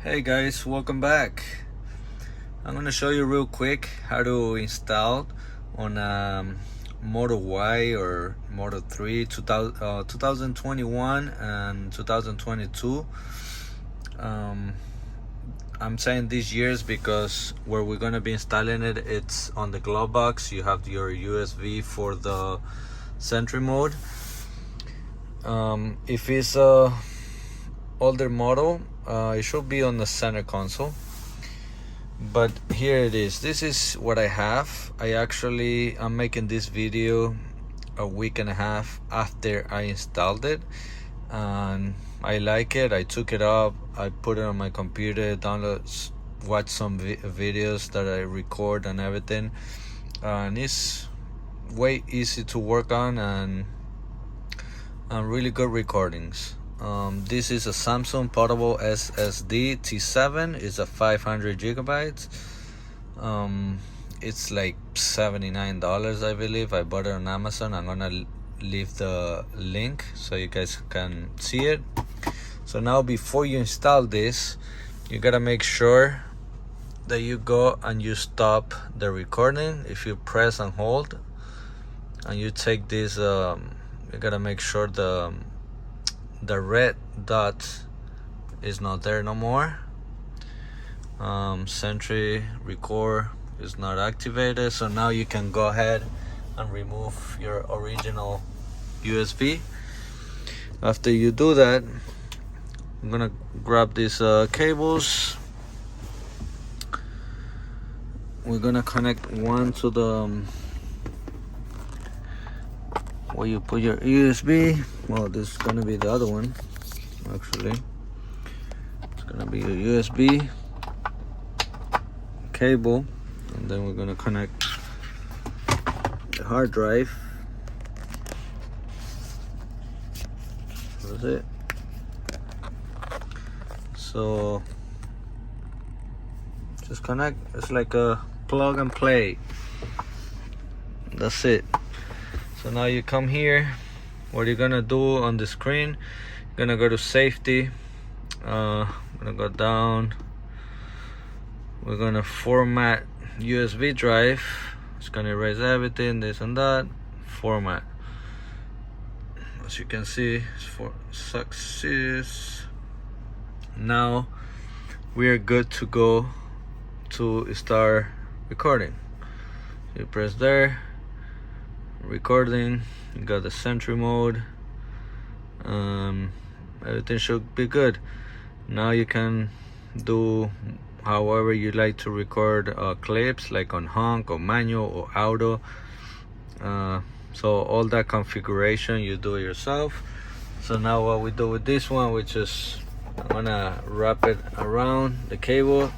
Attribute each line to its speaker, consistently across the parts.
Speaker 1: Hey guys, welcome back. I'm gonna show you real quick how to install on Moto Y or Moto 3 2021 and 2022. I'm saying these years because where we're gonna be installing it, it's on the glove box. You have your USB for the sentry mode. If it's a older model, it should be on the center console, but here it is. This is what I have. I'm making this video a week and a half after I installed it, and I like it. I took it up, I put it on my computer, watch some videos that I record and everything, and it's way easy to work on and really good recordings. This is a Samsung portable SSD T7. It's a 500 gigabytes. It's like $79, I believe. I bought it on Amazon. I'm gonna leave the link so you guys can see it. So now, before you install this, you gotta make sure that you go and you stop the recording. If you press and hold and you take this, you gotta make sure the red dot is not there no more. Sentry record is not activated, so now you can go ahead and remove your original USB. After you do that, I'm gonna grab these cables. We're gonna connect one to the where you put your USB. Well, this is gonna be the other one. Actually, it's gonna be a USB cable, and then we're gonna connect the hard drive. That's it. So just connect. It's like a plug and play. That's it. So now you come here. What you're gonna do on the screen, you're gonna go to safety. I'm gonna go down. We're gonna format USB drive. It's gonna erase everything, this and that. Format. As you can see, it's for success. Now we are good to go to start recording. You press there. Recording, you got the sentry mode. Everything should be good. Now you can do however you like to record clips, like on honk or manual or auto. So all that configuration you do it yourself. So now what we do with this one, I'm gonna wrap it around the cable,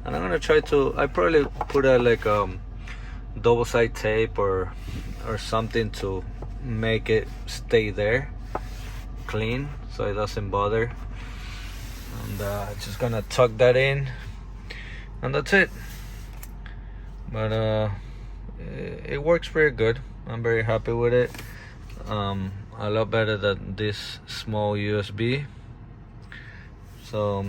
Speaker 1: and I'm gonna try to, I probably put a double side tape or something to make it stay there clean so it doesn't bother. And just gonna tuck that in, and that's it. But it works pretty good. I'm very happy with it. A lot better than this small USB. So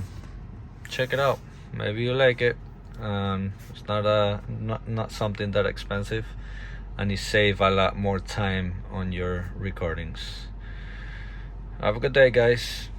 Speaker 1: check it out. Maybe you like it. It's not something that expensive, and you save a lot more time on your recordings. Have a good day, guys.